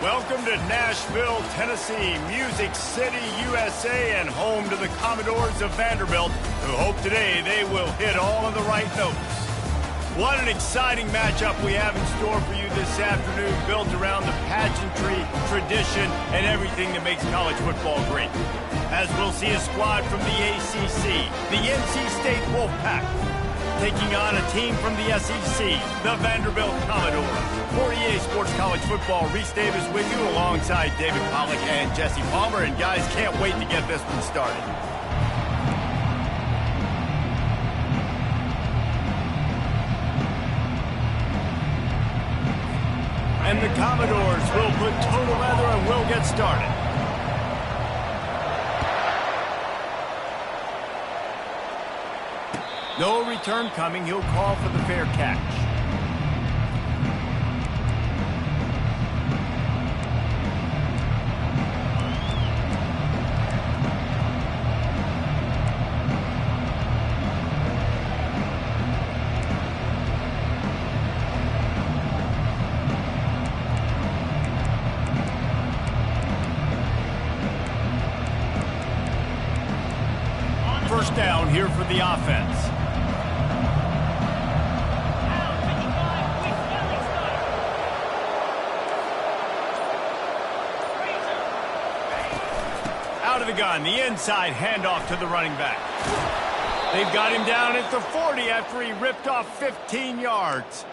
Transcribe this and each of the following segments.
Welcome to Nashville, Tennessee, Music City, USA, and home to the Commodores of Vanderbilt, who hope today they will hit all of the right notes. What an exciting matchup we have in store for you this afternoon, built around the pageantry, tradition, and everything that makes college football great. As we'll see a squad from the ACC, the NC State Wolfpack, taking on a team from the SEC, the Vanderbilt Commodores. For EA Sports College Football, Reese Davis with you alongside David Pollack and Jesse Palmer. And guys, can't wait to get this one started. And the Commodores will put total leather and will get started. No return coming. He'll call for the fair catch. First down here for the offense. Out of the gun, the inside handoff to the running back. They've got him down at the 40 after he ripped off 15 yards.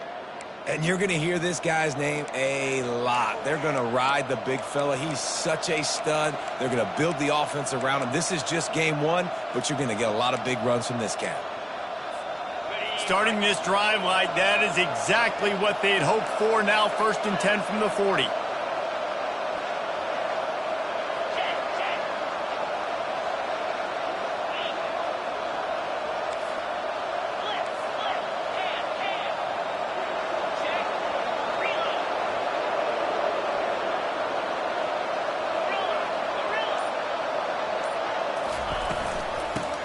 And you're going to hear this guy's name a lot. They're going to ride the big fella. He's such a stud. They're going to build the offense around him. This is just game one, but you're going to get a lot of big runs from this cat. Starting this drive like that is exactly what they'd hoped for. Now 1st and 10 from the 40.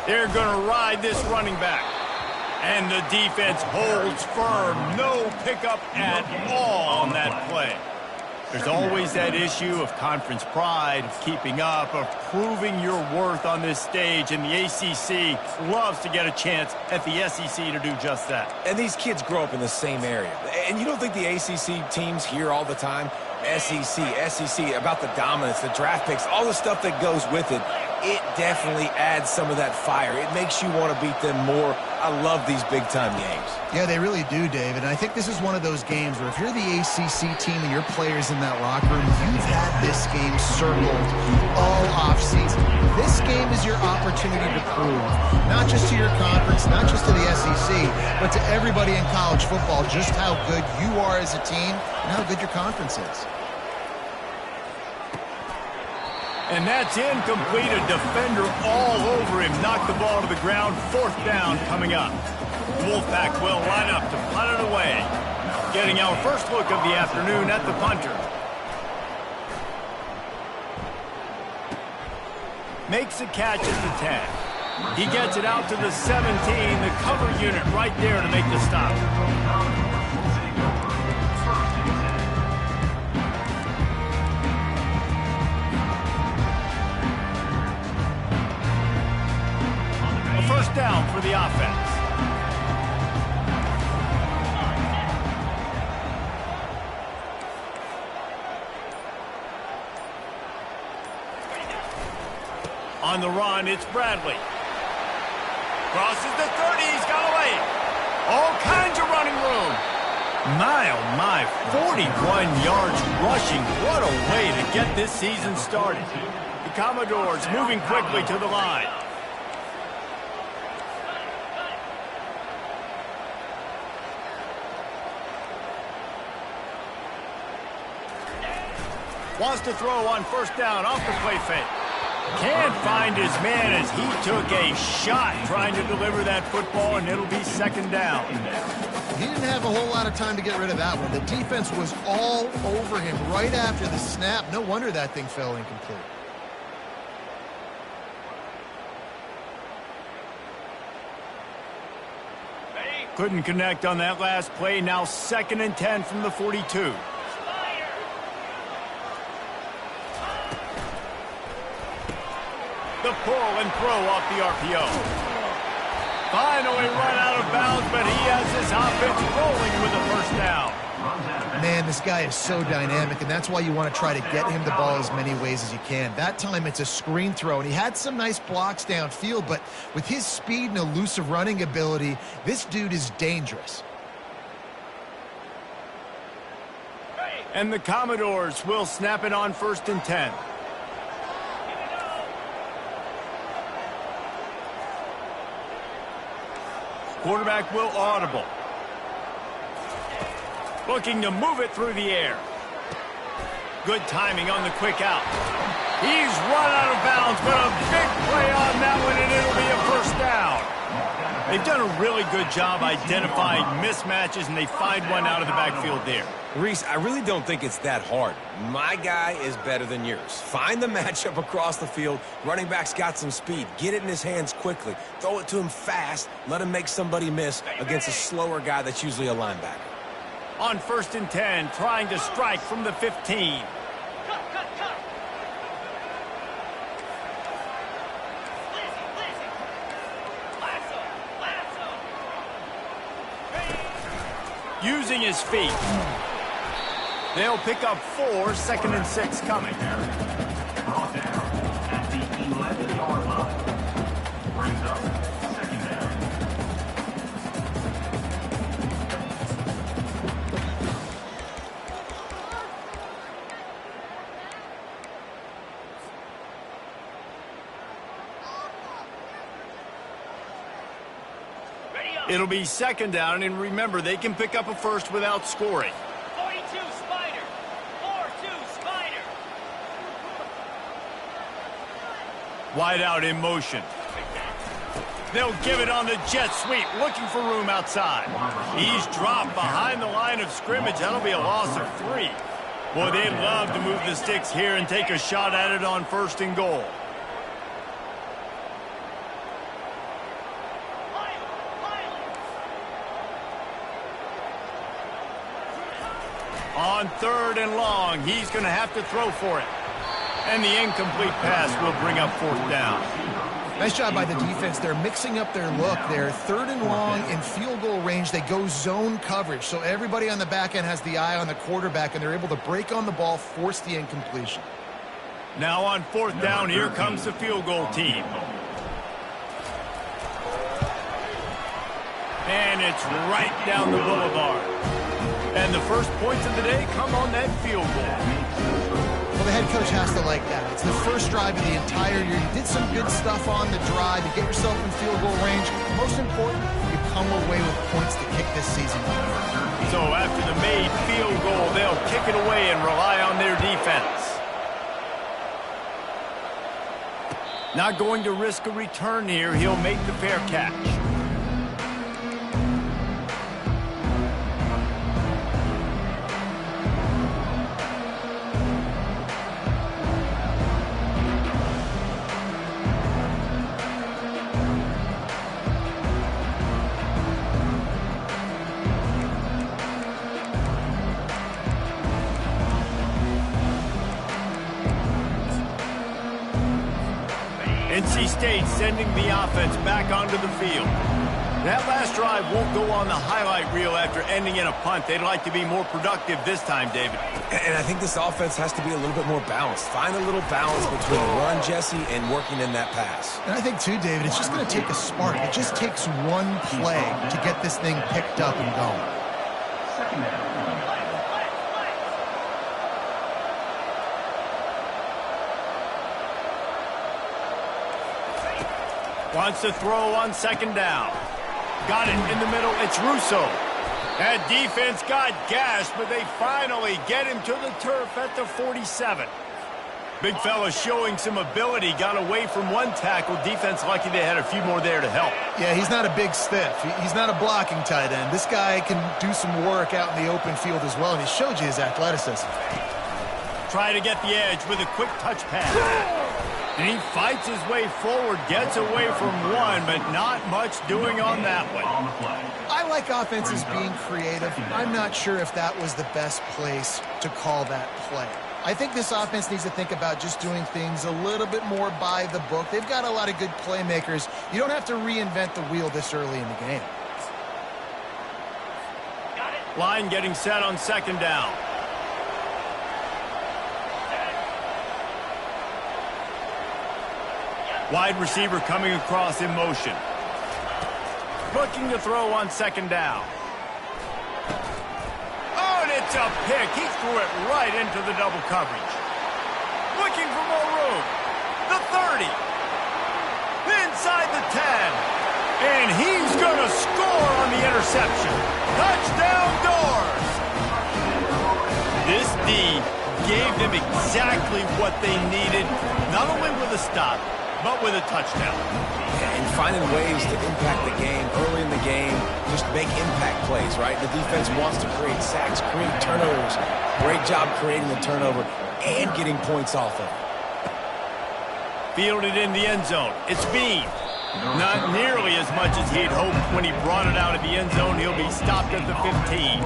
They're going to ride this running back. And the defense holds firm. No pickup at all on that play. There's always that issue of conference pride, of keeping up, of proving your worth on this stage. And the ACC loves to get a chance at the SEC to do just that. And these kids grow up in the same area. And you don't think the ACC teams hear all the time? SEC, about the dominance, the draft picks, all the stuff that goes with it. It definitely adds some of that fire. It makes you want to beat them more. I love these big-time games. Yeah, they really do, David. And I think this is one of those games where if you're the ACC team and your players in that locker room, you've had this game circled all offseason. This game is your opportunity to prove, not just to your conference, not just to the SEC, but to everybody in college football, just how good you are as a team and how good your conference is. And that's incomplete. A defender all over him. Knocked the ball to the ground. 4th down coming up. The Wolfpack will line up to punt it away. Getting our first look of the afternoon at the punter. Makes a catch at the 10. He gets it out to the 17. The cover unit right there to make the stop. First down for the offense. On the run, it's Bradley. Crosses the 30, he's got away. All kinds of running room. My, oh my, 41 yards rushing. What a way to get this season started. The Commodores moving quickly to the line. Wants to throw on first down off the play fake. Can't find his man as he took a shot trying to deliver that football, and it'll be 2nd down. He didn't have a whole lot of time to get rid of that one. The defense was all over him right after the snap. No wonder that thing fell incomplete. Couldn't connect on that last play. Now 2nd and 10 from the 42. pull and throw off the RPO. Finally run out of bounds, but he has his offense rolling with a first down. Man, this guy is so dynamic, and that's why you want to try to get him the ball as many ways as you can. That time it's a screen throw, and he had some nice blocks downfield, but with his speed and elusive running ability, this dude is dangerous. And the Commodores will snap it on 1st and 10. Quarterback will audible. Looking to move it through the air. Good timing on the quick out. He's run out of bounds, but a big play on that one, and it'll be a first down. They've done a really good job identifying mismatches, and they find one out of the backfield there. Reese, I really don't think it's that hard. My guy is better than yours. Find the matchup across the field. Running back's got some speed. Get it in his hands quickly. Throw it to him fast. Let him make somebody miss against a slower guy that's usually a linebacker. On 1st and 10, trying to strike from the 15. Using his feet. They'll pick up 4, 2nd and 6 coming. At the 11-yard line. Brings up 2nd down. It'll be 2nd down, and remember, they can pick up a first without scoring. 42 Spider. 4-2 Spider. Wide out in motion. They'll give it on the jet sweep, looking for room outside. He's dropped behind the line of scrimmage. That'll be a loss of 3. Boy, they'd love to move the sticks here and take a shot at it on 1st and goal. On 3rd and long, he's going to have to throw for it. And the incomplete pass will bring up 4th down. Nice job by the defense. They're mixing up their look. They're 3rd and long in field goal range. They go zone coverage, so everybody on the back end has the eye on the quarterback, and they're able to break on the ball, force the incompletion. Now on 4th down, here comes the field goal team. And it's right down the boulevard. And the first points of the day come on that field goal. Well, the head coach has to like that. It's the first drive of the entire year. You did some good stuff on the drive. You get yourself in field goal range. Most important, you come away with points to kick this season off. So after the made field goal, they'll kick it away and rely on their defense. Not going to risk a return here. He'll make the fair catch. NC State sending the offense back onto the field. That last drive won't go on the highlight reel after ending in a punt. They'd like to be more productive this time, David. And I think this offense has to be a little bit more balanced. Find a little balance between run, Jesse, and working in that pass. And I think, too, David, it's just going to take a spark. It just takes one play to get this thing picked up and going. 2nd down. Wants to throw on 2nd down. Got it in the middle. It's Russo. That defense got gashed, but they finally get him to the turf at the 47. Big fella showing some ability. Got away from one tackle. Defense lucky they had a few more there to help. Yeah, he's not a big stiff. He's not a blocking tight end. This guy can do some work out in the open field as well, and he showed you his athleticism. Try to get the edge with a quick touch pass. And he fights his way forward, gets away from one, but not much doing on that one. I like offenses being creative. I'm not sure if that was the best place to call that play. I think this offense needs to think about just doing things a little bit more by the book. They've got a lot of good playmakers. You don't have to reinvent the wheel this early in the game. Line getting set on second down. Wide receiver coming across in motion. Looking to throw on second down. Oh, and it's a pick. He threw it right into the double coverage. Looking for more room. The 30. Inside the 10. And he's going to score on the interception. Touchdown Doors! This D gave them exactly what they needed, not only with a stop, but with a touchdown. And finding ways to impact the game early in the game, just make impact plays, right? The defense wants to create sacks, create turnovers. Great job creating the turnover and getting points off of it. Fielded in the end zone. It's Bean. Not nearly as much as he'd hoped when he brought it out of the end zone. He'll be stopped at the 15.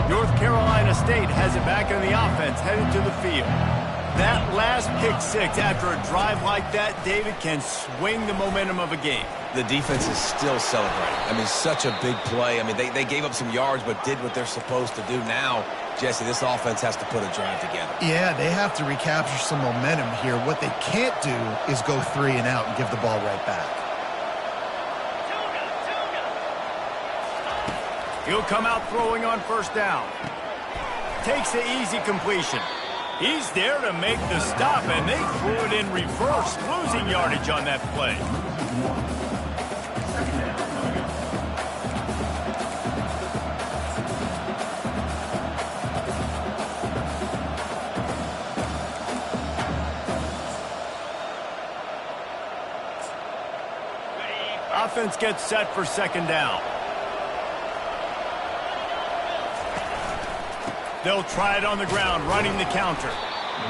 North Carolina State has it back in the offense, headed to the field. That last pick six after a drive like that, David, can swing the momentum of a game. The defense is still celebrating. I mean, such a big play. I mean, they gave up some yards but did what they're supposed to do. Now, Jesse, this offense has to put a drive together. Yeah, they have to recapture some momentum here. What they can't do is go 3 and out and give the ball right back. He'll come out throwing on first down. Takes the easy completion. He's there to make the stop, and they threw it in reverse, losing yardage on that play. Offense gets set for second down. They'll try it on the ground, running the counter.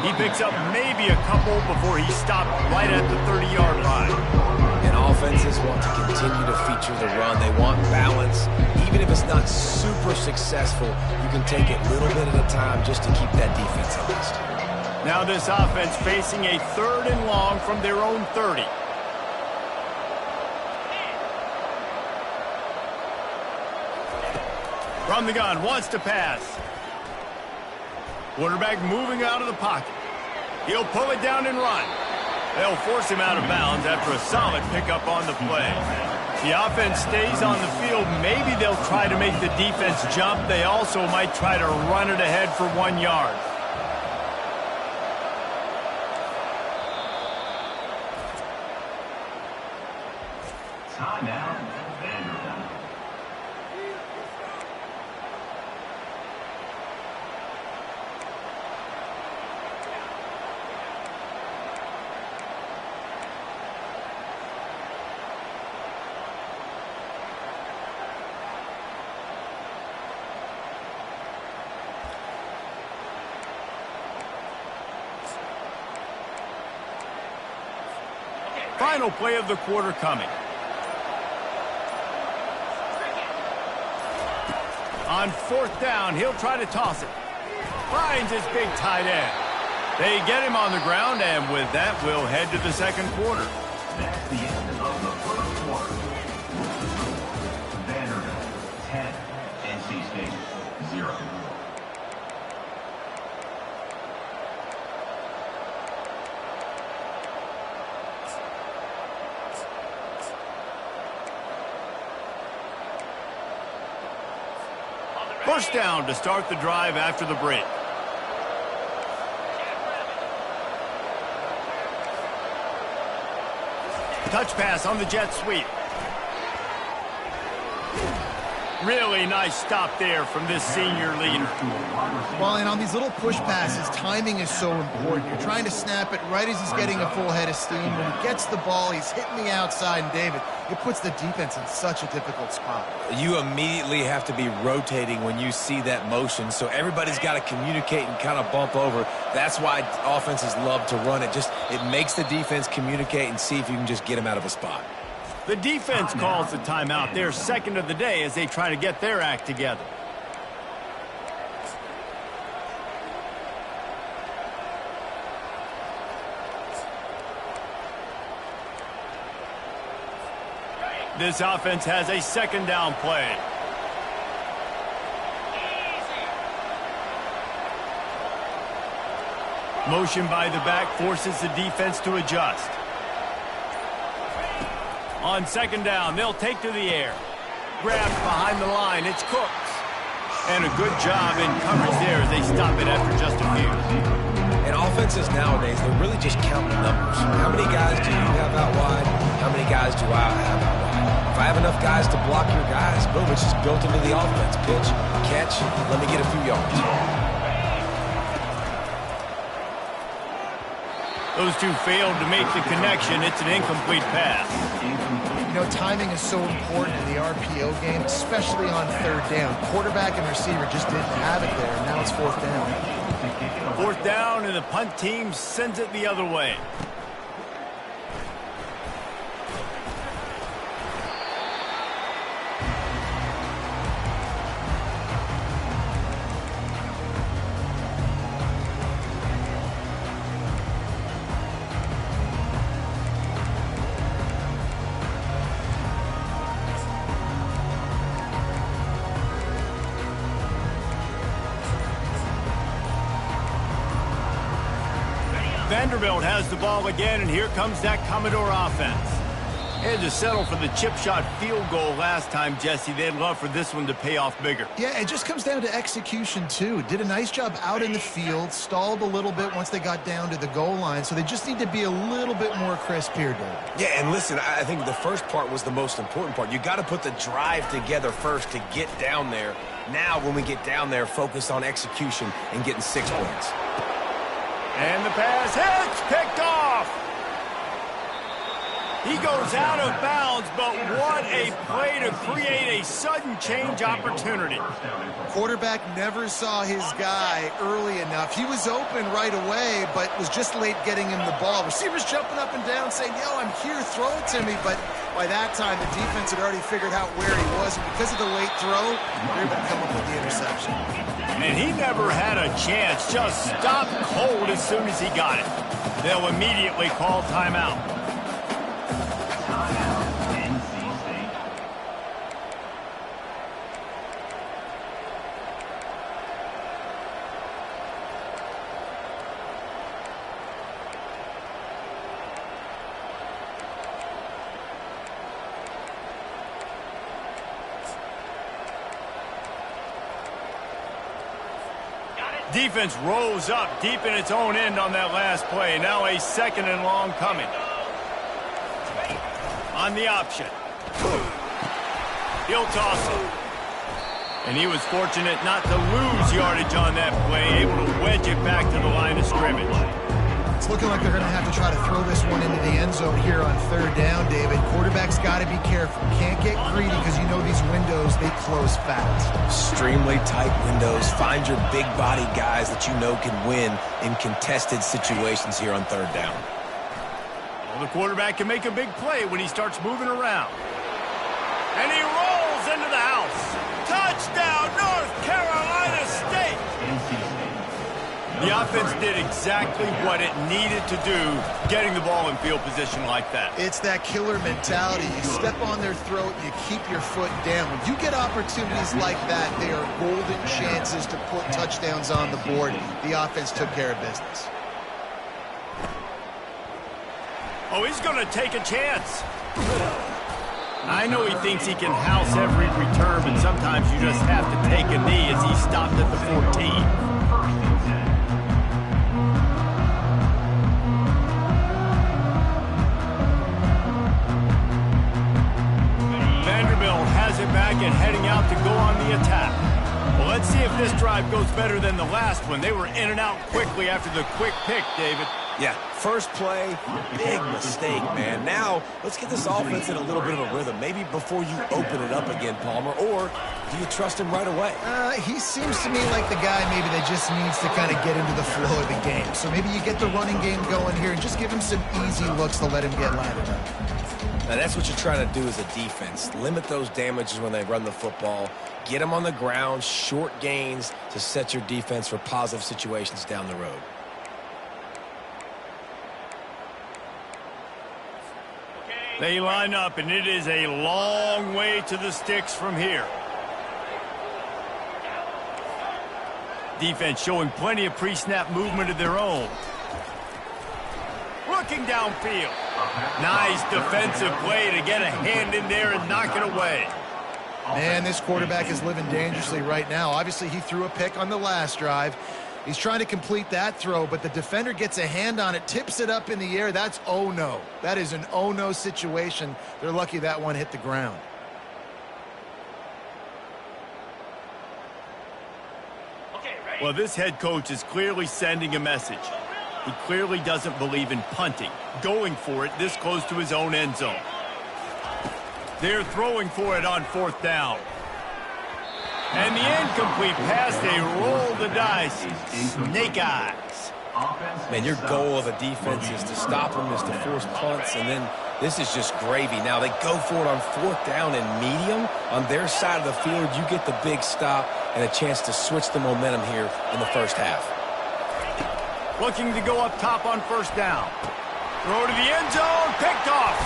He picks up maybe a couple before he's stopped right at the 30-yard line. And offenses want to continue to feature the run. They want balance. Even if it's not super successful, you can take it little bit at a time just to keep that defense honest. Now this offense facing a 3rd and long from their own 30. From the gun, wants to pass. Quarterback moving out of the pocket. He'll pull it down and run. They'll force him out of bounds after a solid pickup on the play. The offense stays on the field. Maybe they'll try to make the defense jump. They also might try to run it ahead for 1 yard. Timeout, Vanderbilt. Final play of the quarter coming. On 4th down, he'll try to toss it. Finds his big tight end. They get him on the ground, and with that, we'll head to the second quarter. That's the end of the first quarter. Vanderbilt 10, NC State 0. First down to start the drive after the break. Touch pass on the jet sweep. Really nice stop there from this senior leader. Well, and on these little push passes, timing is so important. You're trying to snap it right as he's getting a full head of steam. When he gets the ball, he's hitting the outside, and David, it puts the defense in such a difficult spot. You immediately have to be rotating when you see that motion, so everybody's got to communicate and kind of bump over. That's why offenses love to run it. It makes the defense communicate and see if you can just get them out of a spot. The defense calls the timeout. Their second of the day as they try to get their act together. This offense has a second down play. Motion by the back forces the defense to adjust. On second down, they'll take to the air. Grabbed behind the line, it's Cooks. And a good job in coverage there as they stop it after just a few. And offenses nowadays, they're really just counting numbers. How many guys do you have out wide? How many guys do I have out wide? If I have enough guys to block your guys, boom, it's just built into the offense. Pitch, catch, let me get a few yards. Those two failed to make the connection. It's an incomplete pass. You know, timing is so important in the RPO game, especially on third down. Quarterback and receiver just didn't have it there, and now it's fourth down. Fourth down, and the punt team sends it the other way. Vanderbilt has the ball again, and here comes that Commodore offense. Had to settle for the chip shot field goal last time, Jesse. They'd love for this one to pay off bigger. Yeah, it just comes down to execution, too. Did a nice job out in the field, stalled a little bit once they got down to the goal line, so they just need to be a little bit more crisp here, David. Yeah, and listen, I think the first part was the most important part. You got to put the drive together first to get down there. Now, when we get down there, focus on execution and getting 6 points. And the pass hits, picked off. He goes out of bounds, but what a play to create a sudden change opportunity. Quarterback never saw his guy early enough. He was open right away, but was just late getting him the ball. Receivers jumping up and down saying, yo, I'm here, throw it to me. But by that time, the defense had already figured out where he was. And because of the late throw, they were able to come up with the interception. And he never had a chance, just stopped cold as soon as he got it. They'll immediately call timeout. Defense rolls up deep in its own end on that last play. Now a second and long coming. On the option. He'll toss it. And he was fortunate not to lose yardage on that play, able to wedge it back to the line of scrimmage. It's looking like they're going to have to try to throw this one into the end zone here on third down, David. Quarterback's got to be careful. Can't get greedy because you know these windows, they close fast. Extremely tight windows. Find your big body guys that you know can win in contested situations here on third down. Well, the quarterback can make a big play when he starts moving around. And he rolls into the house. Touchdown, North Carolina State! The offense did exactly what it needed to do, getting the ball in field position like that. It's that killer mentality. You step on their throat, you keep your foot down. When you get opportunities like that, they are golden chances to put touchdowns on the board. The offense took care of business. Oh, he's going to take a chance. I know he thinks he can house every return, but sometimes you just have to take a knee as he stopped at the 14. back and heading out to go on the attack. Well, let's see if this drive goes better than the last one. They were in and out quickly after the quick pick, David. Yeah, first play, big mistake, man. Now, let's get this offense in a little bit of a rhythm. Maybe before you open it up again, Palmer, or do you trust him right away? He seems to me like the guy maybe that just needs to kind of get into the flow of the game. So maybe you get the running game going here and just give him some easy looks to let him get lathered up. Now, that's what you're trying to do as a defense. Limit those damages when they run the football. Get them on the ground, short gains to set your defense for positive situations down the road. They line up, and it is a long way to the sticks from here. Defense showing plenty of pre-snap movement of their own. Looking downfield. Nice defensive play to get a hand in there and knock it away. Man, this quarterback is living dangerously right now. Obviously, he threw a pick on the last drive. He's trying to complete that throw, but the defender gets a hand on it, tips it up in the air. That's oh-no. That is an oh-no situation. They're lucky that one hit the ground. Well, this head coach is clearly sending a message. He clearly doesn't believe in punting, going for it this close to his own end zone. They're throwing for it on fourth down. And the incomplete pass, they roll the dice. Snake eyes. Man, your goal of a defense is to stop them, is to force punts, and then this is just gravy. Now, they go for it on fourth down and medium. On their side of the field, you get the big stop and a chance to switch the momentum here in the first half. Looking to go up top on first down. Throw to the end zone, picked off.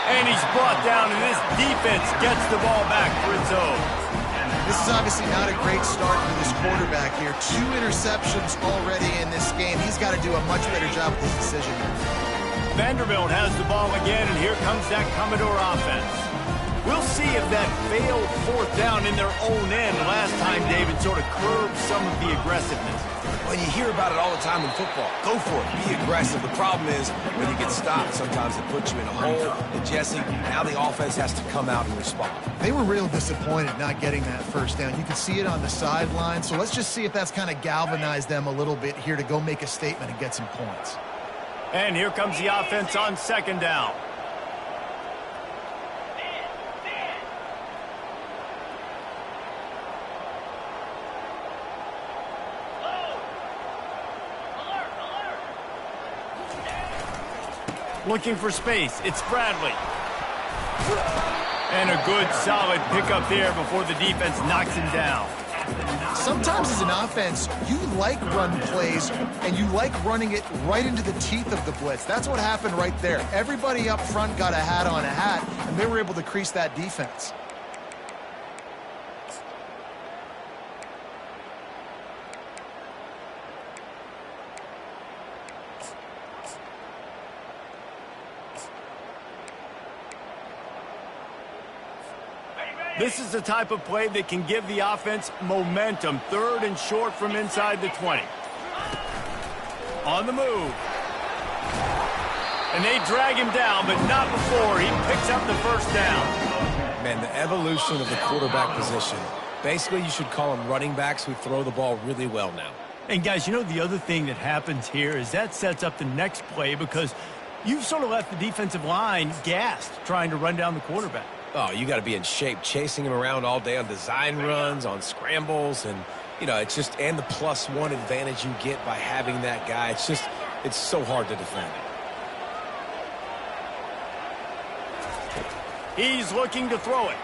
And he's brought down, and this defense gets the ball back for its own. This is obviously not a great start for this quarterback here. 2 interceptions already in this game. He's got to do a much better job with his decision. Vanderbilt has the ball again, and here comes that Commodore offense. We'll see if that failed fourth down in their own end last time, David, sort of curbed some of the aggressiveness. Well, you hear about it all the time in football. Go for it. Be aggressive. The problem is when you get stopped, sometimes it puts you in a hole. And Jesse, now the offense has to come out and respond. They were real disappointed not getting that first down. You could see it on the sideline. So let's just see if that's kind of galvanized them a little bit here to go make a statement and get some points. And here comes the offense on second down. Looking for space. It's Bradley. And a good, solid pickup there before the defense knocks him down. Sometimes as an offense, you like run plays, and you like running it right into the teeth of the blitz. That's what happened right there. Everybody up front got a hat on a hat, and they were able to crease that defense. This is the type of play that can give the offense momentum. Third and short from inside the 20. On the move. And they drag him down, but not before he picks up the first down. Man, the evolution of the quarterback position. Basically, you should call them running backs who throw the ball really well now. And guys, you know the other thing that happens here is that sets up the next play because you've sort of left the defensive line gassed trying to run down the quarterback. Oh, you got to be in shape, chasing him around all day on design runs, on scrambles, and, you know, it's just, and the +1 advantage you get by having that guy. It's just, it's so hard to defend. He's looking to throw it.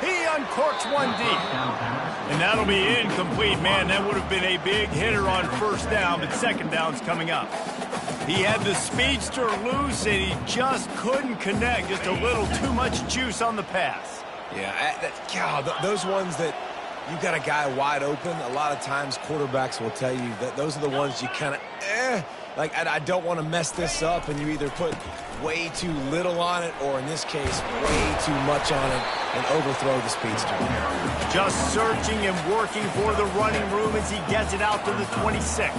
He uncorks one deep. And that'll be incomplete. Man, that would have been a big hitter on first down, but second down's coming up. He had the speedster loose, and he just couldn't connect. Just a little too much juice on the pass. Yeah, God, those ones that you got a guy wide open, a lot of times quarterbacks will tell you that those are the ones you kind of, like, I don't want to mess this up, and you either put way too little on it, or in this case, way too much on it, and overthrow the speedster. Just searching and working for the running room as he gets it out to the 26.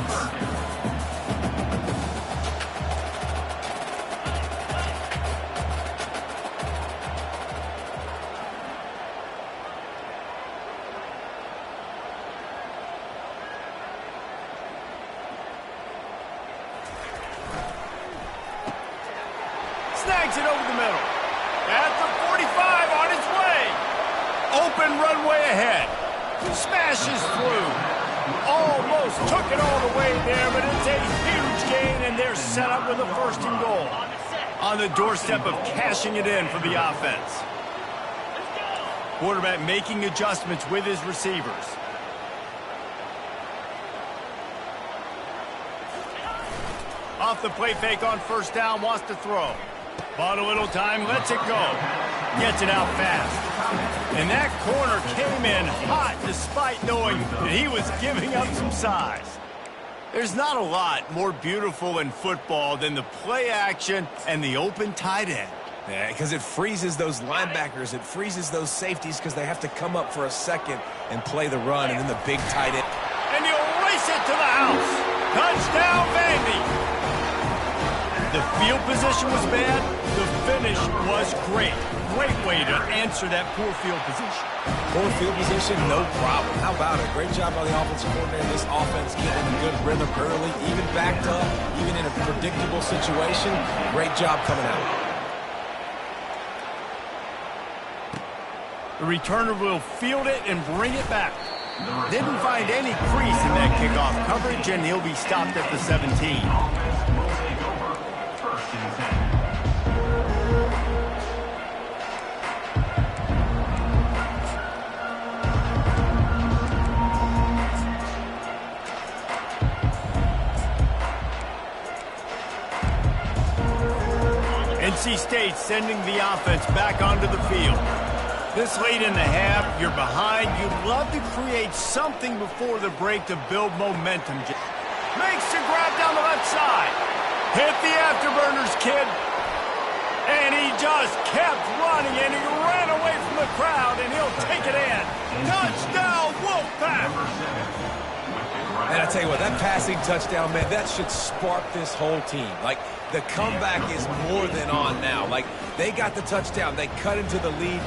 Drags it over the middle. At the 45, on its way. Open runway ahead. Smashes through. Almost took it all the way there, but it's a huge gain, and they're set up with a first and goal. On the doorstep of cashing it in for the offense. Quarterback making adjustments with his receivers. Off the play fake on first down, wants to throw. Bought a little time, lets it go. Gets it out fast. And that corner came in hot despite knowing that he was giving up some size. There's not a lot more beautiful in football than the play action and the open tight end. Yeah, because it freezes those linebackers. It freezes those safeties because they have to come up for a second and play the run, and then the big tight end. And he'll race it to the house. Touchdown, Vandy. The field position was bad. The finish was great. Great way to answer that poor field position. Poor field position, no problem. How about it? Great job by the offensive coordinator. This offense getting in a good rhythm early, even backed up, even in a predictable situation. Great job coming out. The returner will field it and bring it back. Didn't find any crease in that kickoff coverage, and he'll be stopped at the 17. NC State sending the offense back onto the field. This late in the half, you're behind. You'd love to create something before the break to build momentum. Makes the grab down the left side. Hit the afterburners, kid. And he just kept running, and he ran away from the crowd, and he'll take it in. Touchdown, Wolfpack! And I tell you what, that passing touchdown, man, that should spark this whole team. Like, the comeback is more than on now. Like, they got the touchdown. They cut into the lead.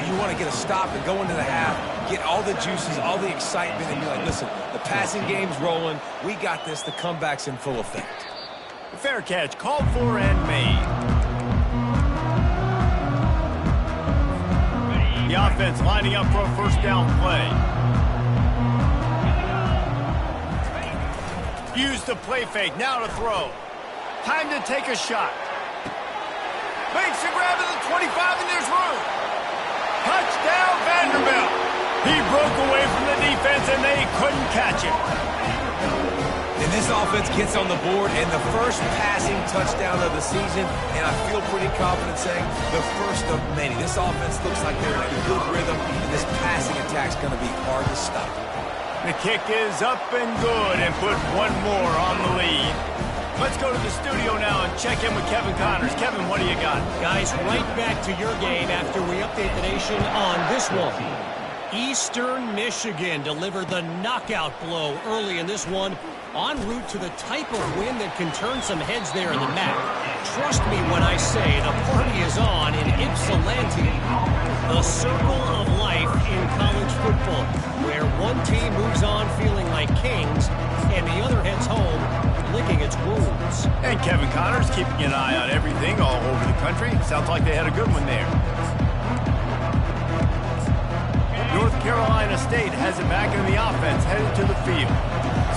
You want to get a stop and go into the half, get all the juices, all the excitement, and be like, listen, the passing game's rolling. We got this. The comeback's in full effect. Fair catch, called for and made. The offense lining up for a first down play. Use the play fake, now to throw. Time to take a shot. Makes the grab at the 25, and there's room. Touchdown, Vanderbilt. He broke away from the defense, and they couldn't catch him. And this offense gets on the board, and the first passing touchdown of the season, and I feel pretty confident saying the first of many. This offense looks like they're in a good rhythm, and this passing attack's going to be hard to stop. The kick is up and good, and put one more on the lead. Let's go to the studio now and check in with Kevin Connors. Kevin, what do you got? Guys, right back to your game after we update the nation on this one. Eastern Michigan delivered the knockout blow early in this one, en route to the type of win that can turn some heads there in the MAC. Trust me when I say the party is on in Ypsilanti, the circle of life in college football, where one team moves on feeling like kings and the other heads home licking its wounds. And Kevin Connors keeping an eye on everything all over the country. Sounds like they had a good one there. North Carolina State has it back in the offense, headed to the field.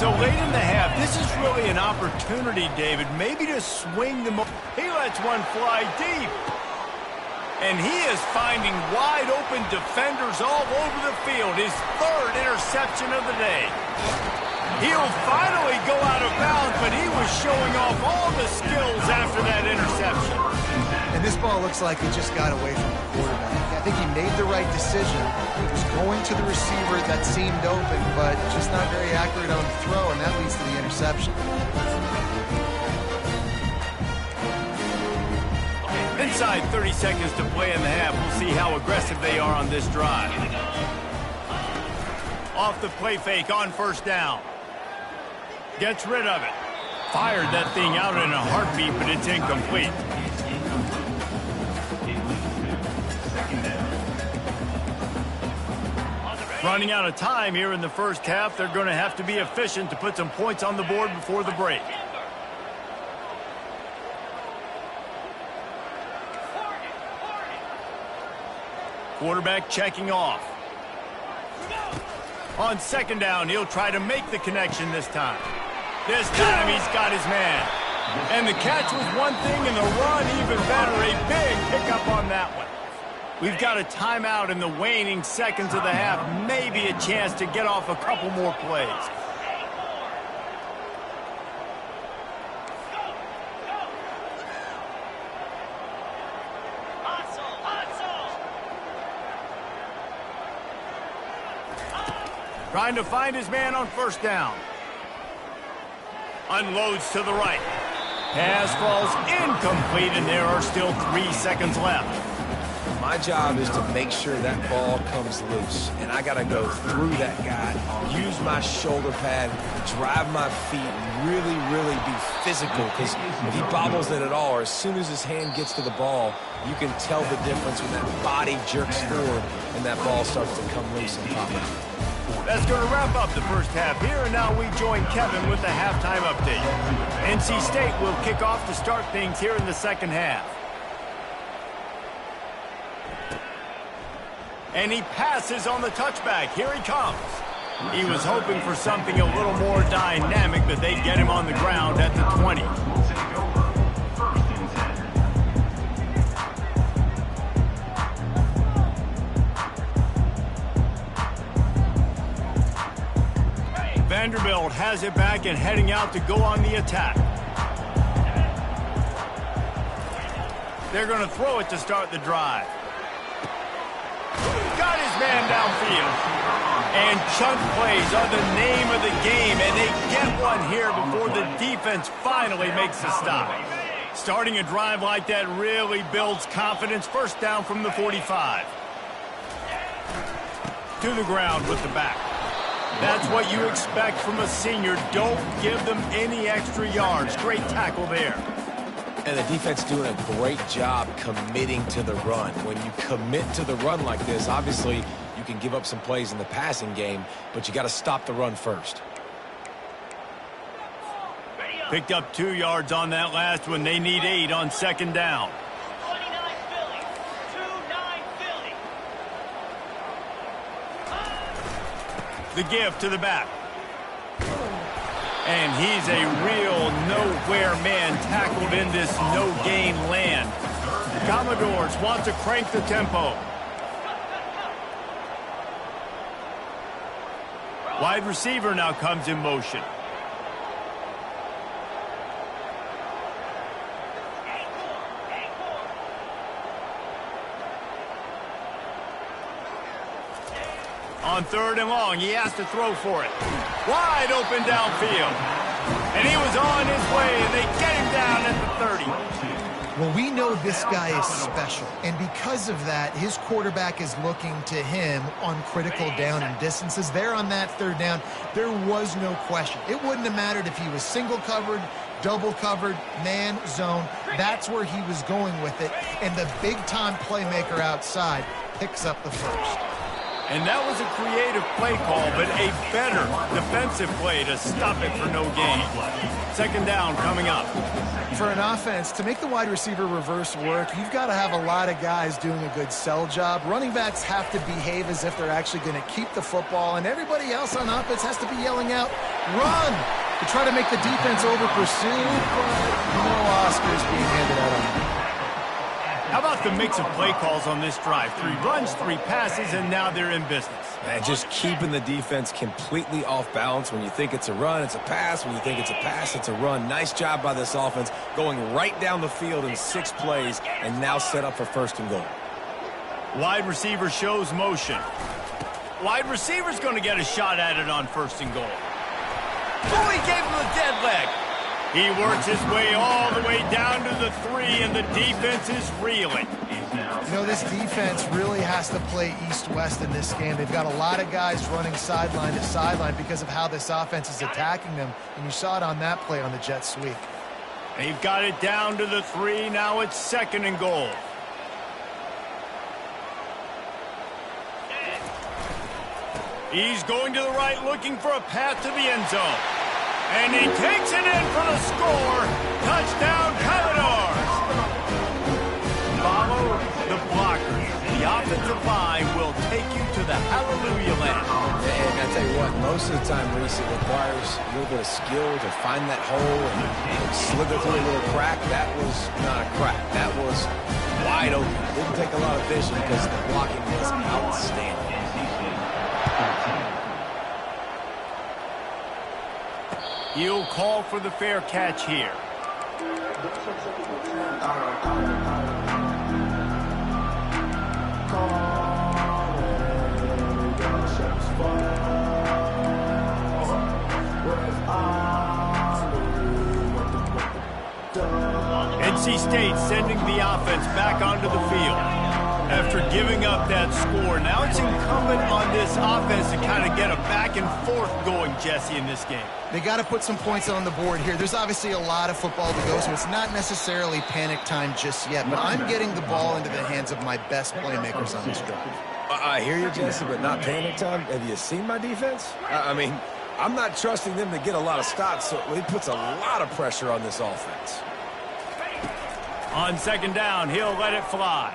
So late in the half, this is really an opportunity, David, maybe to swing the... He lets one fly deep. And he is finding wide open defenders all over the field. His third interception of the day. He'll finally go out of bounds, but he was showing off all the skills after that interception. And this ball looks like it just got away from the quarterback. I think he made the right decision. He was going to the receiver that seemed open, but just not very accurate on the throw, and that leads to the interception. Inside 30 seconds to play in the half. We'll see how aggressive they are on this drive. Off the play fake on first down. Gets rid of it. Fired that thing out in a heartbeat, but it's incomplete. Running out of time here in the first half. They're going to have to be efficient to put some points on the board before the break. Quarterback checking off. On second down, he'll try to make the connection this time. This time he's got his man. And the catch was one thing, and the run even better. A big pickup on that one. We've got a timeout in the waning seconds of the half. Maybe a chance to get off a couple more plays. Trying to find his man on first down. Unloads to the right. Pass falls incomplete, and there are still 3 seconds left. My job is to make sure that ball comes loose, and I got to go through that guy, use my shoulder pad, drive my feet, really, really be physical, because if he bobbles it at all, or as soon as his hand gets to the ball, you can tell the difference when that body jerks forward and that ball starts to come loose and pop out. That's going to wrap up the first half here, and now we join Kevin with the halftime update. NC State will kick off to start things here in the second half. And he passes on the touchback. Here he comes. He was hoping for something a little more dynamic, but they get him on the ground at the 20. Vanderbilt has it back and heading out to go on the attack. They're going to throw it to start the drive. Got his man downfield. And chunk plays are the name of the game, and they get one here before the defense finally makes the stop. Starting a drive like that really builds confidence. First down from the 45. To the ground with the back. That's what you expect from a senior. Don't give them any extra yards. Great tackle there. And the defense doing a great job committing to the run. When you commit to the run like this, obviously you can give up some plays in the passing game, but you got to stop the run first. Picked up 2 yards on that last one. They need 8 on second down. 29 Philly. 2-9 Philly. The give to the back. And he's a real nowhere man tackled in this no-gain land. Commodores want to crank the tempo. Wide receiver now comes in motion. On third and long, he has to throw for it. Wide open downfield. And he was on his way, and they get him down at the 30. Well, we know this guy is special, and because of that, his quarterback is looking to him on critical down and distances. There on that third down, there was no question. It wouldn't have mattered if he was single covered, double covered, man, zone. That's where he was going with it, and the big-time playmaker outside picks up the first. And that was a creative play call, but a better defensive play to stop it for no gain. Second down coming up. For an offense, to make the wide receiver reverse work, you've got to have a lot of guys doing a good sell job. Running backs have to behave as if they're actually going to keep the football, and everybody else on offense has to be yelling out, run, to try to make the defense over-pursue, but no Oscars being handed out on them. How about the mix of play calls on this drive? 3 runs, 3 passes, and now they're in business. And just keeping the defense completely off balance. When you think it's a run, it's a pass. When you think it's a pass, it's a run. Nice job by this offense, going right down the field in 6 plays, and now set up for first and goal. Wide receiver shows motion. Wide receiver's going to get a shot at it on first and goal. Oh, he gave him a dead leg. He works his way all the way down to the 3, and the defense is reeling. You know, this defense really has to play east-west in this game. They've got a lot of guys running sideline to sideline because of how this offense is attacking them, and you saw it on that play on the jet sweep. They've got it down to the 3. Now it's second and goal. He's going to the right, looking for a path to the end zone. And he takes it in for the score. Touchdown, Commodores. Follow the blockers. the offensive line will take you to the hallelujah land. And I tell you what, most of the time, Reese, it requires a little bit of skill to find that hole and slither through a little crack. That was not a crack. That was wide open. Didn't take a lot of vision because the blocking was outstanding. He'll call for the fair catch here. NC State sending the offense back onto the field. After giving up that score, now it's incumbent on this offense to kind of get a back and forth going, Jesse, in this game. They got to put some points on the board here. There's obviously a lot of football to go, so it's not necessarily panic time just yet, but I'm getting the ball into the hands of my best playmakers on this drive. I hear you, Jesse, but not panic time. Have you seen my defense? I mean, I'm not trusting them to get a lot of stops, so it puts a lot of pressure on this offense. On second down, he'll let it fly.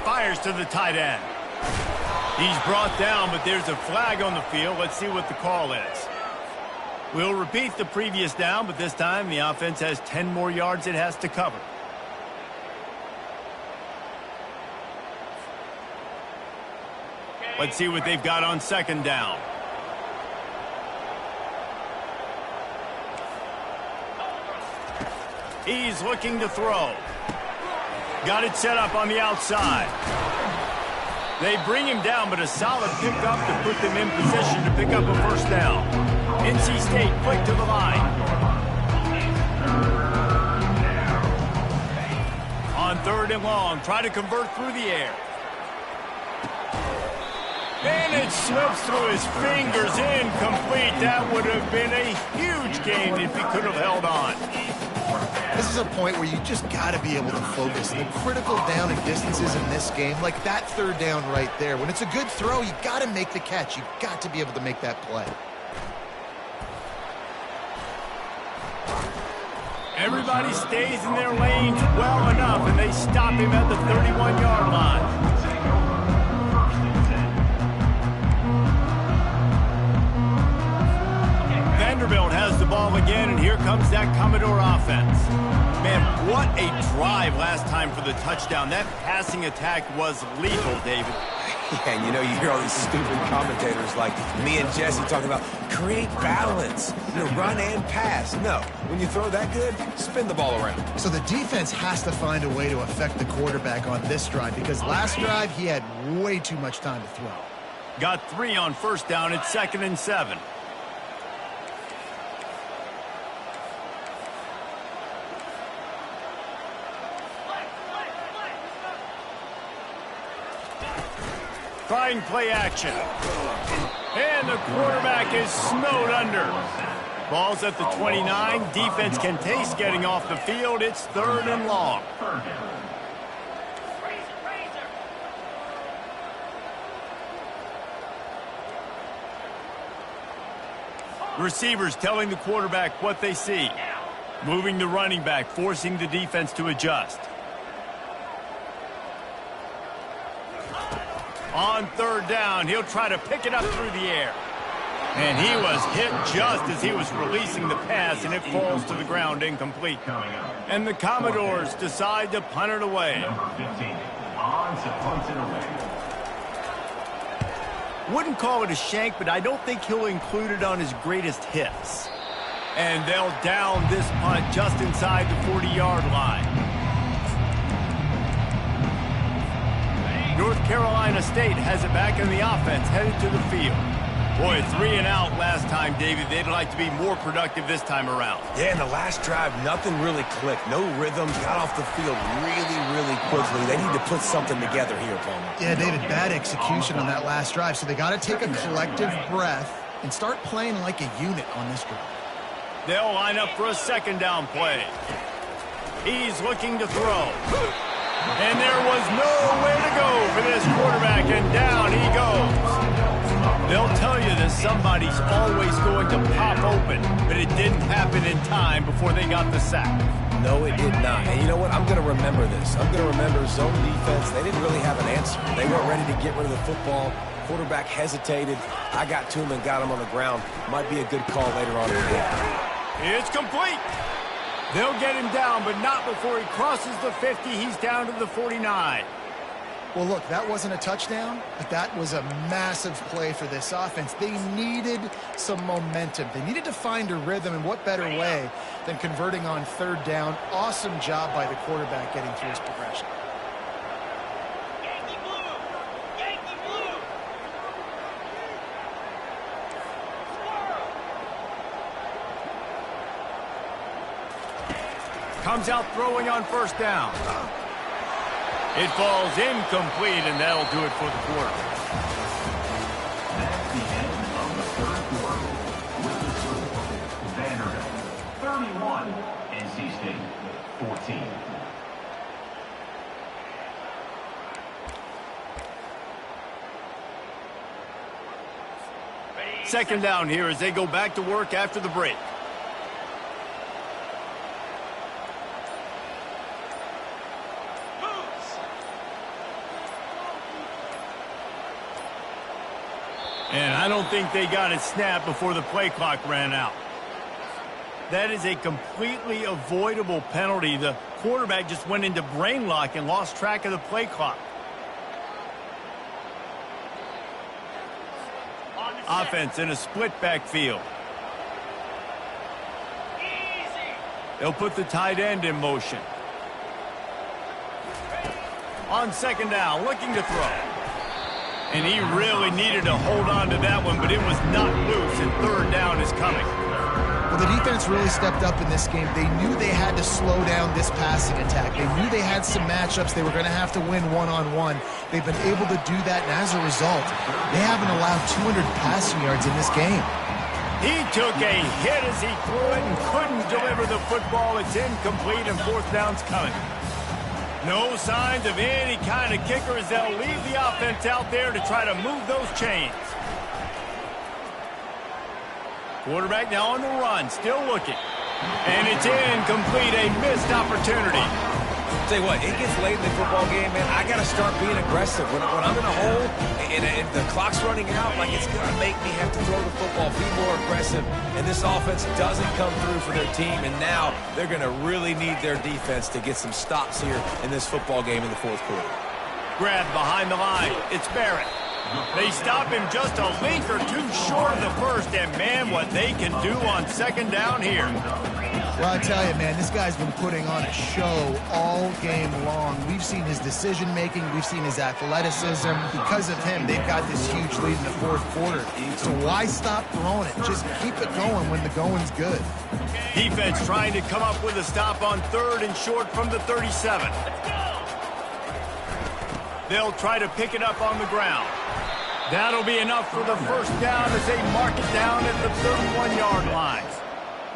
Fires to the tight end. He's brought down, but there's a flag on the field. Let's see what the call is. We'll repeat the previous down, but this time the offense has 10 more yards it has to cover. Let's see what they've got on second down. He's looking to throw. Got it set up on the outside. They bring him down, but a solid pickup to put them in position to pick up a first down. NC State quick to the line. On third and long, try to convert through the air. And it slips through his fingers, incomplete. That would have been a huge gain if he could have held on. This is a point where you just got to be able to focus. The critical down and distances in this game, like that third down right there. When it's a good throw, you got to make the catch. You got to be able to make that play. Everybody stays in their lanes well enough, and they stop him at the 31-yard line. Vanderbilt has the ball again, and here comes that Commodore offense. Man, what a drive last time for the touchdown. That passing attack was lethal, David. Yeah, and you know, you hear all these stupid commentators like me and Jesse talking about create balance, run and pass. No, when you throw that good, spin the ball around. So the defense has to find a way to affect the quarterback on this drive because last drive he had way too much time to throw. Got 3 on first down at 2nd and 7. Trying play action. And the quarterback is snowed under. Ball's at the 29. Defense can taste getting off the field. It's 3rd and long. Receivers telling the quarterback what they see. Moving the running back, forcing the defense to adjust. On third down, he'll try to pick it up through the air. And he was hit just as he was releasing the pass, and it falls to the ground incomplete. And the Commodores decide to punt it away. Number 15 on to punt it away. Wouldn't call it a shank, but I don't think he'll include it on his greatest hits. And they'll down this punt just inside the 40-yard line. North Carolina State has it back in the offense, headed to the field. Boy, 3 and out last time, David. They'd like to be more productive this time around. Yeah, in the last drive, nothing really clicked. No rhythm, got off the field really quickly. They need to put something together here, Palmer. Yeah, David, bad execution on that last drive, so they got to take a collective breath and start playing like a unit on this drive. They'll line up for a second down play. He's looking to throw. And there was nowhere to go for this quarterback, and down he goes. They'll tell you the somebody's always going to pop open, but it didn't happen in time before they got the sack. No, it did not. And you know what? I'm going to remember this. I'm going to remember zone defense. They didn't really have an answer. They weren't ready to get rid of the football. Quarterback hesitated. I got to him and got him on the ground. Might be a good call later on in the game. It's complete. They'll get him down, but not before he crosses the 50. He's down to the 49. Well, look, that wasn't a touchdown, but that was a massive play for this offense. They needed some momentum. They needed to find a rhythm, and what better way than converting on third down. Awesome job by the quarterback getting through his progression. Yankee blue! Yankee blue! Comes out throwing on first down. It falls incomplete, and that'll do it for the quarter. That's the end of the third quarter. With the score, Vanderbilt 31, NC State 14. Second down here as they go back to work after the break. And I don't think they got it snapped before the play clock ran out. That is a completely avoidable penalty. The quarterback just went into brain lock and lost track of the play clock. Offense in a split backfield. They'll put the tight end in motion. On second down, looking to throw. And he really needed to hold on to that one, but it was not loose, and third down is coming. Well, the defense really stepped up in this game. They knew they had to slow down this passing attack. They knew they had some matchups they were going to have to win one-on-one. They've been able to do that, and as a result, they haven't allowed 200 passing yards in this game. He took a hit as he threw it and couldn't deliver the football. It's incomplete, and fourth down's coming. No signs of any kind of kicker as they'll leave the offense out there to try to move those chains. Quarterback now on the run, still looking. And it's incomplete, a missed opportunity. Tell you what, it gets late in the football game, man. I got to start being aggressive. When I'm in a hole and the clock's running out, like it's going to make me have to throw the football, be more aggressive. And this offense doesn't come through for their team, and now they're going to really need their defense to get some stops here in this football game in the fourth quarter. Grab behind the line. It's Barrett. They stop him just a link or two short of the first, and man, what they can do on second down here. Well, I tell you, man, this guy's been putting on a show all game long. We've seen his decision-making. We've seen his athleticism. Because of him, they've got this huge lead in the fourth quarter. So why stop throwing it? Just keep it going when the going's good. Defense trying to come up with a stop on third and short from the 37. They'll try to pick it up on the ground. That'll be enough for the first down as they mark it down at the 31-yard line.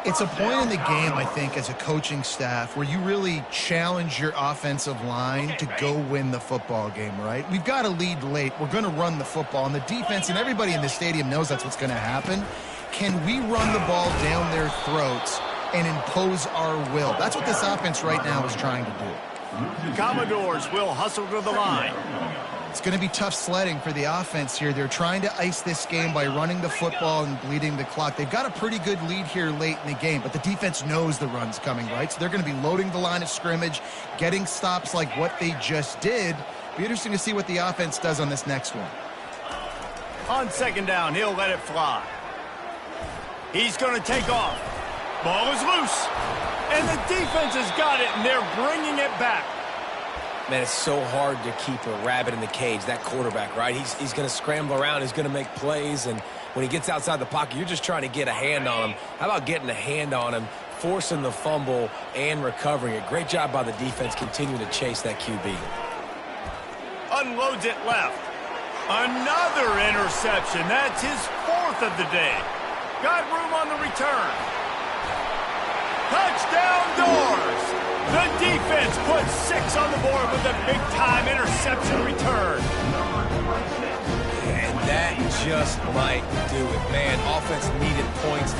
It's a point in the game, I think, as a coaching staff where you really challenge your offensive line to go win the football game, right? We've got to lead late. We're going to run the football, and the defense and everybody in the stadium knows that's what's going to happen. Can we run the ball down their throats and impose our will? That's what this offense right now is trying to do. Commodores will hustle to the line. It's going to be tough sledding for the offense here. They're trying to ice this game by running the football and bleeding the clock. They've got a pretty good lead here late in the game, but the defense knows the run's coming, right? So they're going to be loading the line of scrimmage, getting stops like what they just did. Be interesting to see what the offense does on this next one. On second down, he'll let it fly. He's going to take off. Ball is loose. And the defense has got it, and they're bringing it back. Man, it's so hard to keep a rabbit in the cage, that quarterback, right? He's going to scramble around. He's going to make plays, and when he gets outside the pocket, you're just trying to get a hand on him. How about getting a hand on him, forcing the fumble, and recovering it? Great job by the defense continuing to chase that QB. Unloads it left. Another interception. That's his fourth of the day. Got room on the return. Touchdown Doors! The defense puts 6 on the board with a big-time interception return. And that just might do it. Man, offense needed points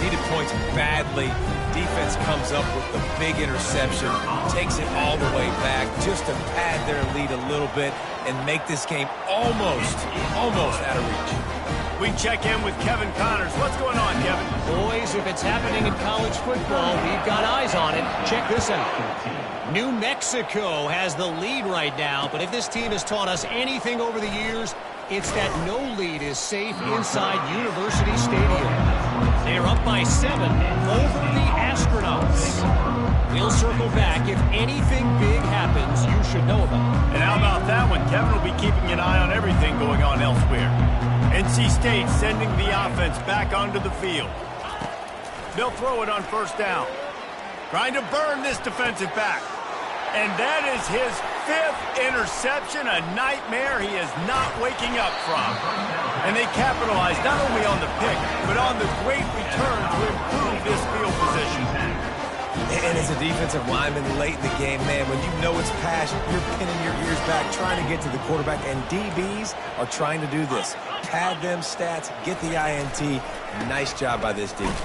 badly. Defense comes up with the big interception, takes it all the way back just to pad their lead a little bit and make this game almost out of reach. We check in with Kevin Connors. What's going on, Kevin? Boys, if it's happening in college football, we've got eyes on it. Check this out. New Mexico has the lead right now, but if this team has taught us anything over the years, it's that no lead is safe inside University Stadium. They're up by 7 over the Astronauts. We'll circle back. If anything big happens, you should know about it. And how about that one? Kevin will be keeping an eye on everything going on elsewhere. NC State sending the offense back onto the field. They'll throw it on first down. Trying to burn this defensive back. And that is his 5th interception, a nightmare he is not waking up from. And they capitalize not only on the pick, but on the great return to improve this field position. And as a defensive lineman late in the game, man, when you know it's pass, you're pinning your ears back, trying to get to the quarterback, and DBs are trying to do this. Pad them stats, get the INT. Nice job by this defense.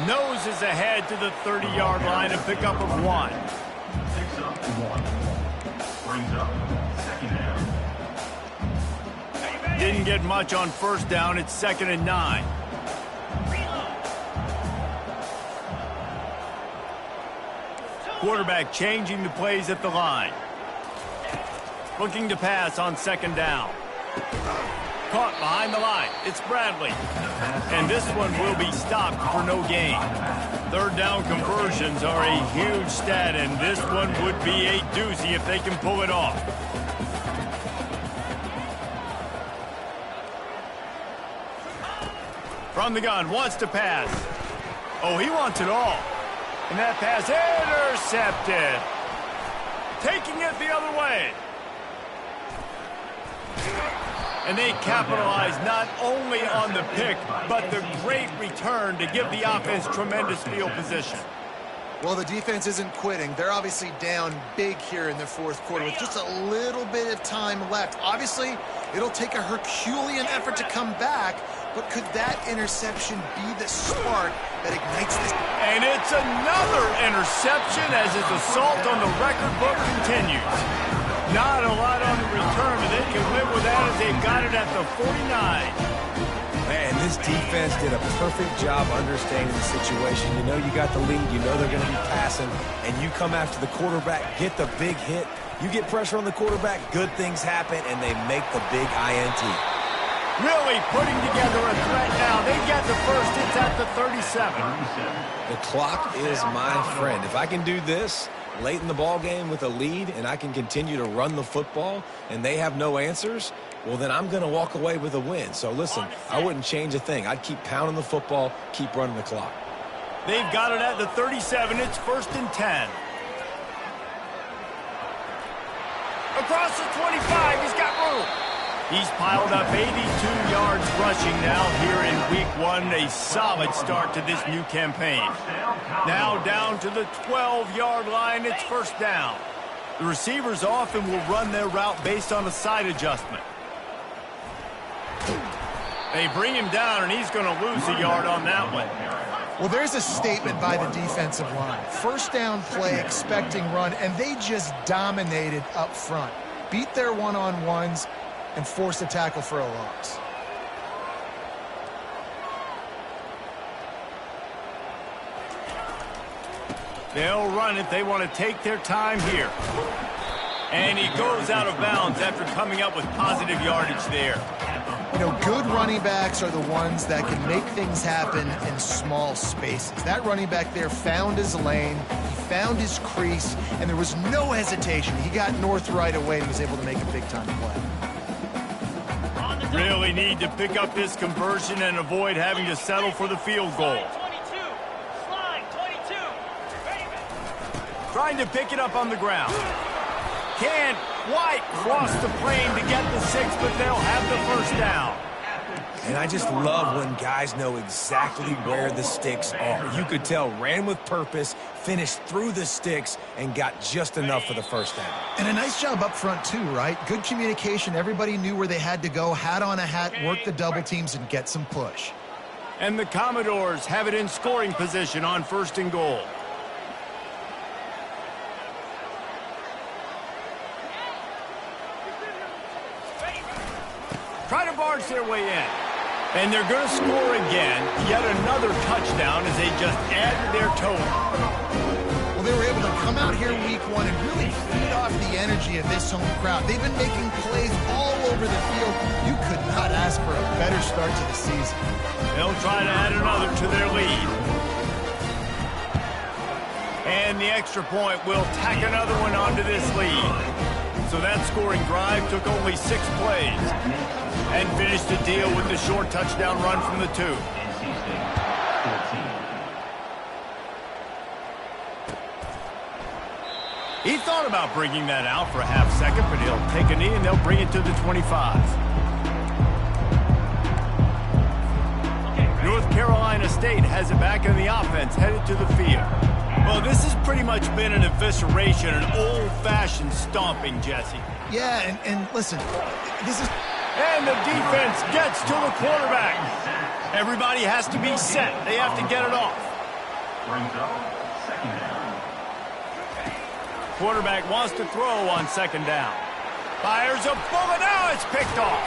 Noses ahead to the 30-yard line, a pickup of 1. 6 up, 1. Brings up 2nd down. Didn't get much on first down. It's 2nd and 9. Quarterback changing the plays at the line. Looking to pass on 2nd down. Caught behind the line. It's Bradley. And this one will be stopped for no gain. 3rd down conversions are a huge stat, and this one would be a doozy if they can pull it off. From the gun, wants to pass. Oh, he wants it all. And that pass intercepted. Taking it the other way. And they capitalize not only on the pick, but the great return to give the offense tremendous field position. Well, the defense isn't quitting. They're obviously down big here in the 4th quarter with just a little bit of time left. Obviously, it'll take a Herculean effort to come back, but could that interception be the spark that ignites this? And it's another interception as his assault on the record book continues. Not a lot on the return, but they can live with that as they've got it at the 49. Man, this defense did a perfect job understanding the situation. You know you got the lead, you know they're going to be passing, and you come after the quarterback, get the big hit. You get pressure on the quarterback, good things happen, and they make the big INT. Really putting together a threat now. They get the first. It's at the 37. The clock is my friend. If I can do this late in the ball game with a lead and I can continue to run the football and they have no answers, well, then I'm going to walk away with a win. So, listen, I wouldn't change a thing. I'd keep pounding the football, keep running the clock. They've got it at the 37. It's 1st and 10. Across the 25. He's got room. He's piled up 82 yards rushing now here in week 1. A solid start to this new campaign. Now down to the 12-yard line. It's 1st down. The receivers often will run their route based on a side adjustment. They bring him down, and he's going to lose a yard on that one. Well, there's a statement by the defensive line. 1st down play, expecting run, and they just dominated up front. Beat their one-on-ones and forced a tackle for a loss. They'll run it. They want to take their time here. And he goes out of bounds after coming up with positive yardage there. You know, good running backs are the ones that can make things happen in small spaces. That running back there found his lane, he found his crease, and there was no hesitation. He got north right away and was able to make a big-time play. Really need to pick up this conversion and avoid having to settle for the field goal. Trying to pick it up on the ground. Can't quite cross the plane to get the 6, but they'll have the 1st down. And I just love when guys know exactly where the sticks are. You could tell ran with purpose, finished through the sticks, and got just enough for the first down. And a nice job up front too, right? Good communication. Everybody knew where they had to go, hat on a hat, work the double teams, and get some push. And the Commodores have it in scoring position on 1st and goal. Try to barge their way in. And they're going to score again. Yet another touchdown as they just added their total. Well, they were able to come out here week 1 and really feed off the energy of this home crowd. They've been making plays all over the field. You could not ask for a better start to the season. They'll try to add another to their lead. And the extra point will tack another one onto this lead. So that scoring drive took only 6 plays and finished the deal with the short touchdown run from the 2. He thought about bringing that out for a half second, but he'll take a knee and they'll bring it to the 25. North Carolina State has it back in the offense, headed to the field. Well, this has pretty much been an evisceration, an old-fashioned stomping, Jesse. Yeah, and listen, this is... And the defense gets to the quarterback. Everybody has to be set. They have to get it off. Brings up 2nd down. Quarterback wants to throw on 2nd down. Fires a bullet. Now it's picked off.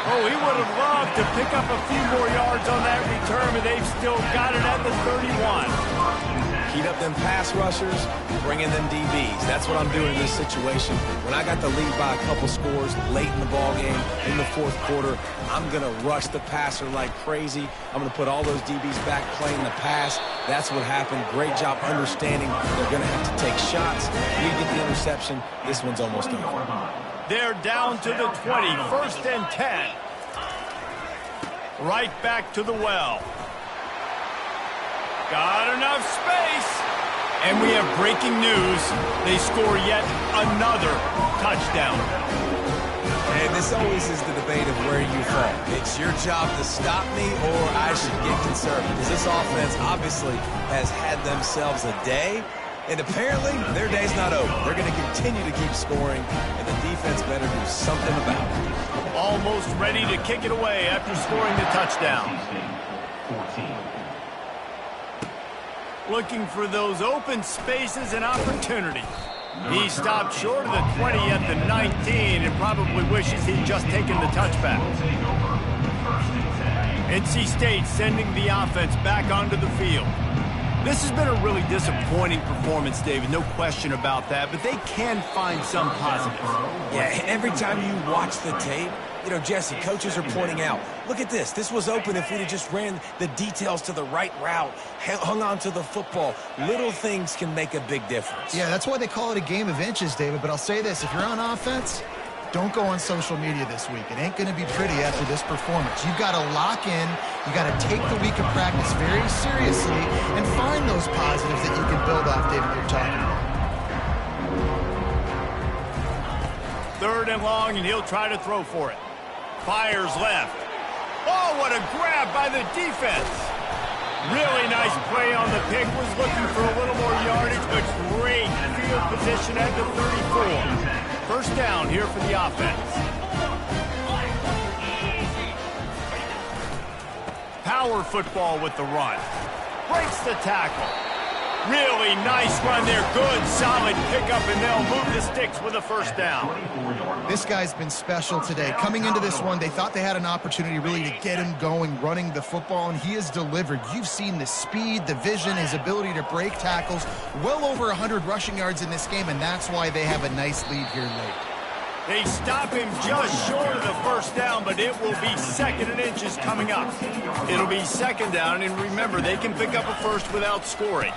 Oh, he would have loved to pick up a few more yards on that return, but they've still got it at the 31. Heat up them pass rushers, bring in them DBs. That's what I'm doing in this situation. When I got the lead by a couple scores late in the ball game, in the 4th quarter, I'm going to rush the passer like crazy. I'm going to put all those DBs back playing the pass. That's what happened. Great job understanding they're going to have to take shots. We get the interception. This one's almost over. They're down to the 20, 1st and 10. Right back to the well. Got enough space. And we have breaking news. They score yet another touchdown. And this always is the debate of where you fall. It's your job to stop me or I should get conservative. Because this offense obviously has had themselves a day. And apparently, their day's not over. They're going to continue to keep scoring, and the defense better do something about it. Almost ready to kick it away after scoring the touchdown. 14. Looking for those open spaces and opportunities. He stopped short of the 20 at the 19 and probably wishes he'd just taken the touchback. NC State sending the offense back onto the field. This has been a really disappointing performance, David, no question about that, but they can find some positives. Yeah, every time you watch the tape, you know, Jesse, coaches are pointing out, look at this. This was open if we'd have just ran the details to the right route, hung on to the football. Little things can make a big difference. Yeah, that's why they call it a game of inches, David, but I'll say this. If you're on offense, don't go on social media this week. It ain't going to be pretty after this performance. You've got to lock in. You've got to take the week of practice very seriously and find those positives that you can build off, David, you're talking about. 3rd and long, and he'll try to throw for it. Fires left. Oh, what a grab by the defense. Really nice play on the pick. Was looking for a little more yardage, but great field position at the 34. 1st down here for the offense. Power football with the run. Breaks the tackle. Really nice run there. Good, solid pickup, and they'll move the sticks with a 1st down. This guy's been special today. Coming into this one, they thought they had an opportunity really to get him going, running the football, and he has delivered. You've seen the speed, the vision, his ability to break tackles. Well over 100 rushing yards in this game, and that's why they have a nice lead here late. They stop him just short of the 1st down, but it will be 2nd and inches coming up. It'll be 2nd down, and remember, they can pick up a first without scoring.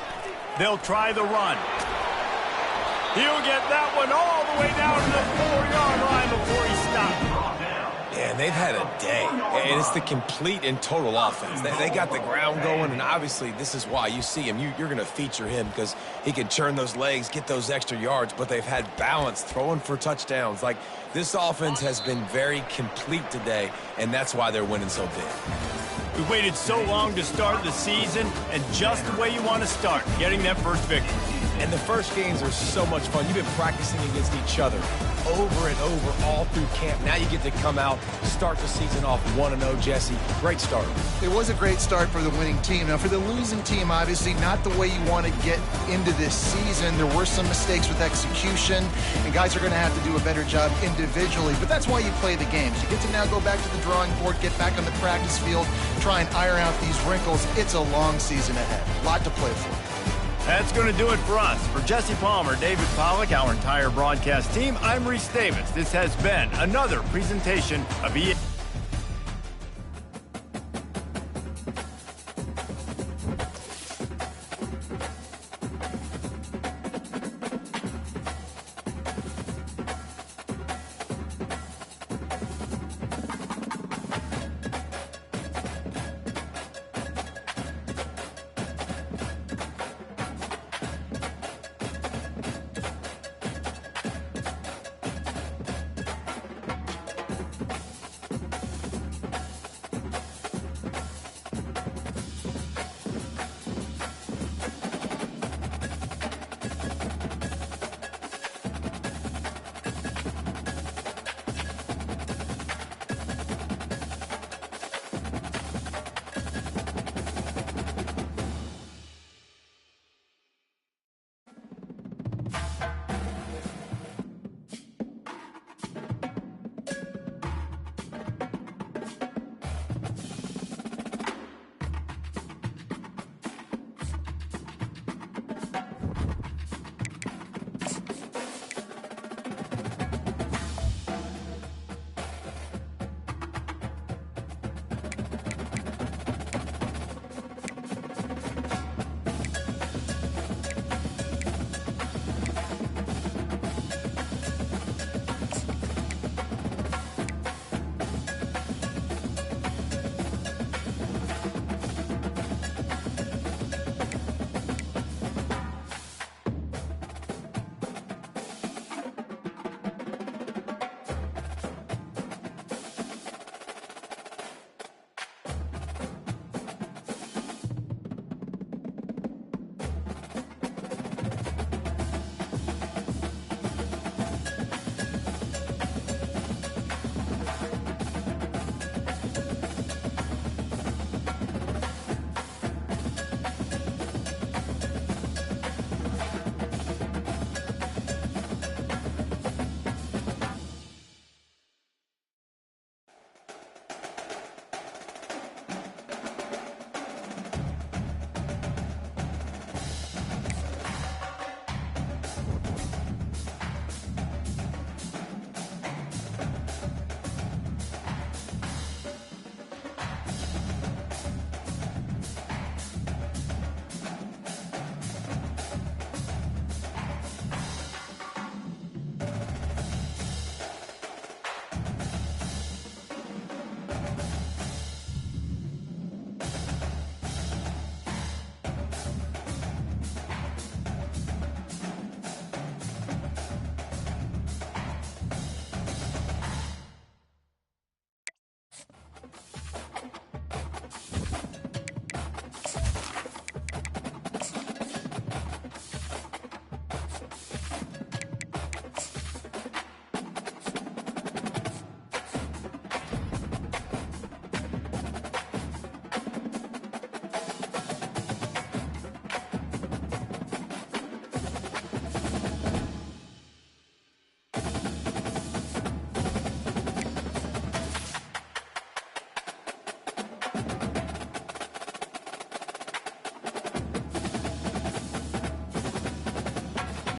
They'll try the run. He'll get that one all the way down to the 4-yard line before he stops. Yeah, and they've had a day, and it's the complete and total offense. They got the ground going, and obviously this is why you see him. You're going to feature him because he can churn those legs, get those extra yards, but they've had balance, throwing for touchdowns. Like, this offense has been very complete today, and that's why they're winning so big. We waited so long to start the season, and just the way you want to start, getting that first victory. And the first games are so much fun. You've been practicing against each other over and over all through camp. Now you get to come out, start the season off 1-0, Jesse. Great start. It was a great start for the winning team. Now, for the losing team, obviously not the way you want to get into this season. There were some mistakes with execution, and guys are going to have to do a better job individually. But that's why you play the games. You get to now go back to the drawing board, get back on the practice field, try and iron out these wrinkles. It's a long season ahead. A lot to play for. That's going to do it for us. For Jesse Palmer, David Pollack, our entire broadcast team, I'm Reese Davis. This has been another presentation of EA.